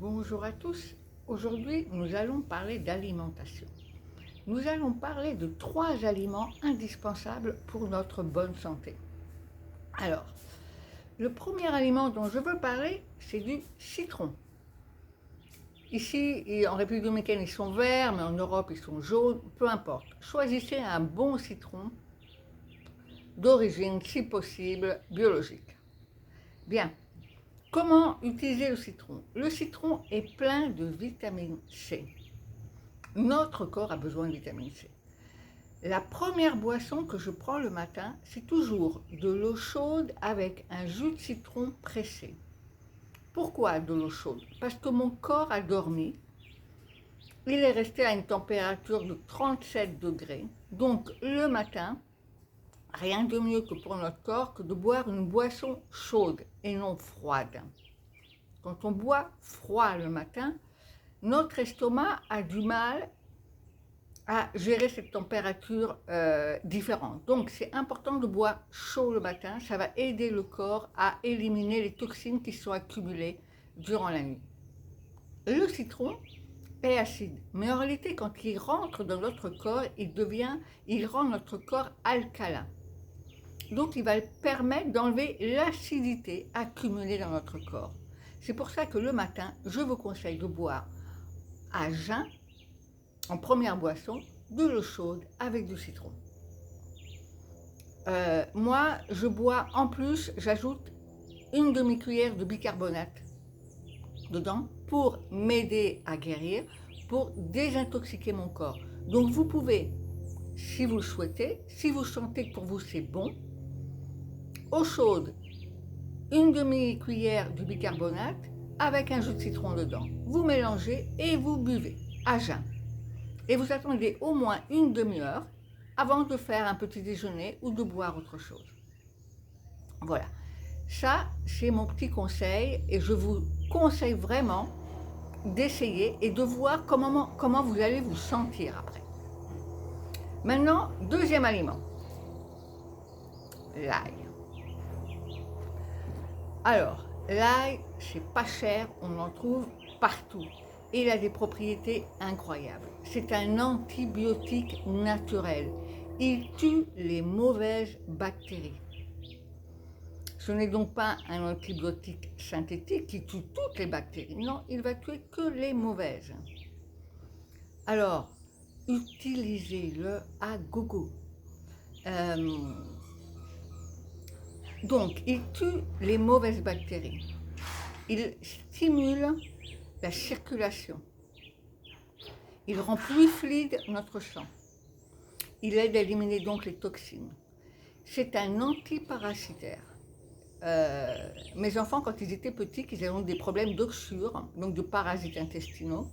Bonjour à tous. Aujourd'hui, nous allons parler d'alimentation. Nous allons parler de 3 aliments indispensables pour notre bonne santé. Alors, le premier aliment dont je veux parler, c'est du citron. Ici, en République dominicaine, ils sont verts, mais en Europe, ils sont jaunes, peu importe. Choisissez un bon citron d'origine, si possible, biologique. Bien. Comment utiliser le citron? Le citron est plein de vitamine C. Notre corps a besoin de vitamine C. La première boisson que je prends le matin, c'est toujours de l'eau chaude avec un jus de citron pressé. Pourquoi de l'eau chaude? Parce que mon corps a dormi. Il est resté à une température de 37 degrés. Donc le matin, rien de mieux que pour notre corps que de boire une boisson chaude et non froide. Quand on boit froid le matin, notre estomac a du mal à gérer cette température différente. Donc c'est important de boire chaud le matin, ça va aider le corps à éliminer les toxines qui sont accumulées durant la nuit. Le citron est acide, mais en réalité quand il rentre dans notre corps, il rend notre corps alcalin. Donc il va permettre d'enlever l'acidité accumulée dans notre corps. C'est pour ça que le matin, je vous conseille de boire à jeun, en première boisson, de l'eau chaude avec du citron. Moi, je bois en plus, j'ajoute une demi-cuillère de bicarbonate dedans pour m'aider à guérir, pour désintoxiquer mon corps. Donc vous pouvez, si vous le souhaitez, si vous sentez que pour vous c'est bon, eau chaude, une demi-cuillère de bicarbonate avec un jus de citron dedans. Vous mélangez et vous buvez à jeun. Et vous attendez au moins une demi-heure avant de faire un petit déjeuner ou de boire autre chose. Voilà, ça c'est mon petit conseil et je vous conseille vraiment d'essayer et de voir comment vous allez vous sentir après. Maintenant, deuxième aliment, l'ail. Alors, l'ail, c'est pas cher, on en trouve partout. Et il a des propriétés incroyables. C'est un antibiotique naturel. Il tue les mauvaises bactéries. Ce n'est donc pas un antibiotique synthétique qui tue toutes les bactéries. Non, il va tuer que les mauvaises. Alors, utilisez-le à gogo. Donc, il tue les mauvaises bactéries. Il stimule la circulation. Il rend plus fluide notre sang. Il aide à éliminer donc les toxines. C'est un antiparasitaire. Mes enfants, quand ils étaient petits, ils avaient des problèmes d'oxure, donc de parasites intestinaux.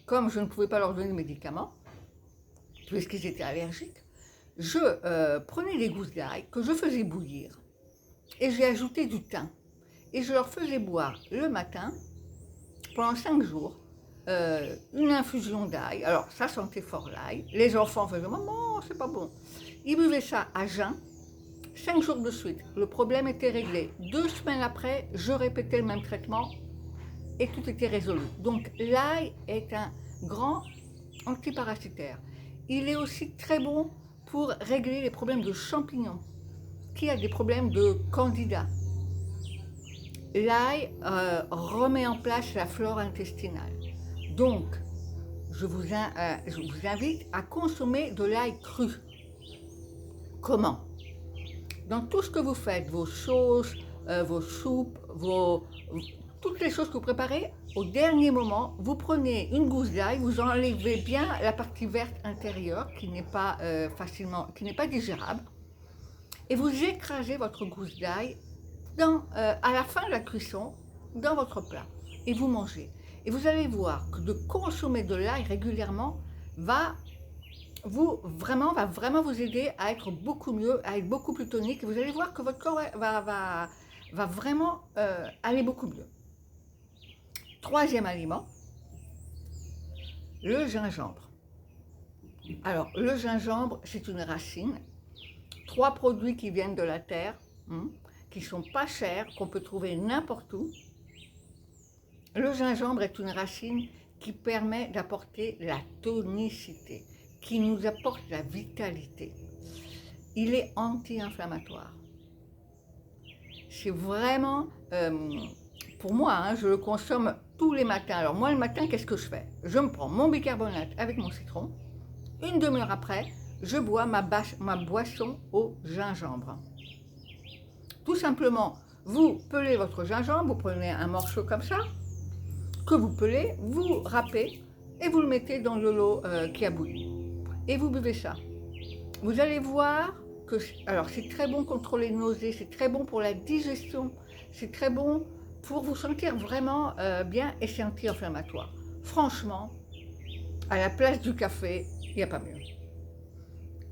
Comme je ne pouvais pas leur donner de médicaments, puisqu'ils étaient allergiques, je prenais des gousses d'ail que je faisais bouillir et j'ai ajouté du thym. Et je leur faisais boire le matin, pendant 5 jours, une infusion d'ail. Alors, ça sentait fort l'ail. Les enfants faisaient « Maman, c'est pas bon ». Ils buvaient ça à jeun, 5 jours de suite. Le problème était réglé. 2 semaines après, je répétais le même traitement et tout était résolu. Donc, l'ail est un grand antiparasitaire. Il est aussi très bon pour régler les problèmes de champignons. Qui a des problèmes de candida? L'ail remet en place la flore intestinale. Donc, je vous invite à consommer de l'ail cru. Comment? Dans tout ce que vous faites, vos sauces, vos soupes, toutes les choses que vous préparez, au dernier moment, vous prenez une gousse d'ail, vous enlevez bien la partie verte intérieure qui n'est pas digérable, et vous écrasez votre gousse d'ail à la fin de la cuisson dans votre plat et vous mangez. Et vous allez voir que de consommer de l'ail régulièrement va vraiment vous aider à être beaucoup mieux, à être beaucoup plus tonique. Et vous allez voir que votre corps va vraiment aller beaucoup mieux. Troisième aliment, le gingembre. Alors, le gingembre, c'est une racine. 3 produits qui viennent de la terre, qui sont pas chers, qu'on peut trouver n'importe où. Le gingembre est une racine qui permet d'apporter la tonicité, qui nous apporte la vitalité. Il est anti-inflammatoire. C'est vraiment, pour moi, hein, je le consomme tous les matins. Alors moi, le matin, qu'est-ce que je fais? Je me prends mon bicarbonate avec mon citron. Une demi-heure après, je bois ma boisson au gingembre. Tout simplement, vous pelez votre gingembre, vous prenez un morceau comme ça, que vous pelez, vous râpez et vous le mettez dans de l'eau qui a bouilli. Et vous buvez ça. Vous allez voir que, alors c'est très bon contre les nausées, c'est très bon pour la digestion, c'est très bon pour vous sentir vraiment bien et c'est anti-inflammatoire. Franchement, à la place du café, il n'y a pas mieux.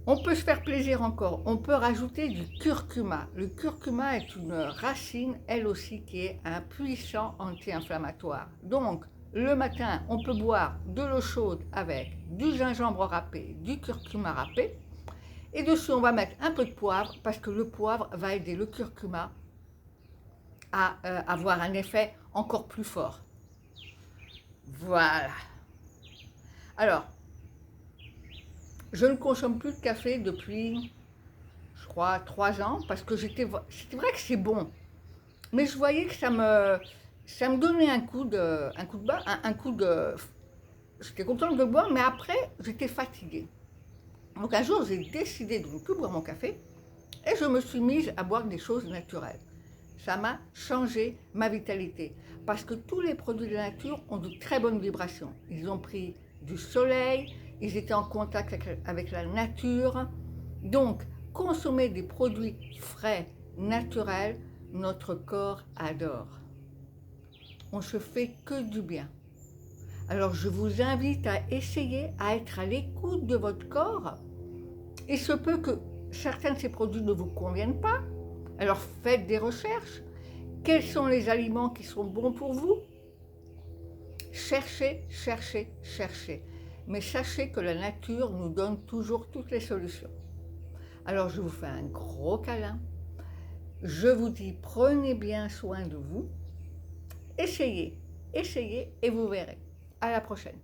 On peut se faire plaisir encore, on peut rajouter du curcuma. Le curcuma est une racine, elle aussi, qui est un puissant anti-inflammatoire. Donc, le matin, on peut boire de l'eau chaude avec du gingembre râpé, du curcuma râpé. Et dessus, on va mettre un peu de poivre, parce que le poivre va aider le curcuma à avoir un effet encore plus fort. Voilà. Alors, je ne consomme plus de café depuis, je crois, 3 ans, parce que c'était vrai que c'est bon, mais je voyais que ça me donnait un coup de bas, j'étais contente de boire, mais après, j'étais fatiguée. Donc un jour, j'ai décidé de ne plus boire mon café, et je me suis mise à boire des choses naturelles. Ça m'a changé ma vitalité, parce que tous les produits de la nature ont de très bonnes vibrations. Ils ont pris du soleil, ils étaient en contact avec la nature. Donc, consommer des produits frais, naturels, notre corps adore. On se fait que du bien. Alors, je vous invite à essayer à être à l'écoute de votre corps. Il se peut que certains de ces produits ne vous conviennent pas. Alors, faites des recherches. Quels sont les aliments qui sont bons pour vous? Cherchez, cherchez, cherchez. Mais sachez que la nature nous donne toujours toutes les solutions. Alors je vous fais un gros câlin. Je vous dis, prenez bien soin de vous. Essayez, essayez et vous verrez. À la prochaine.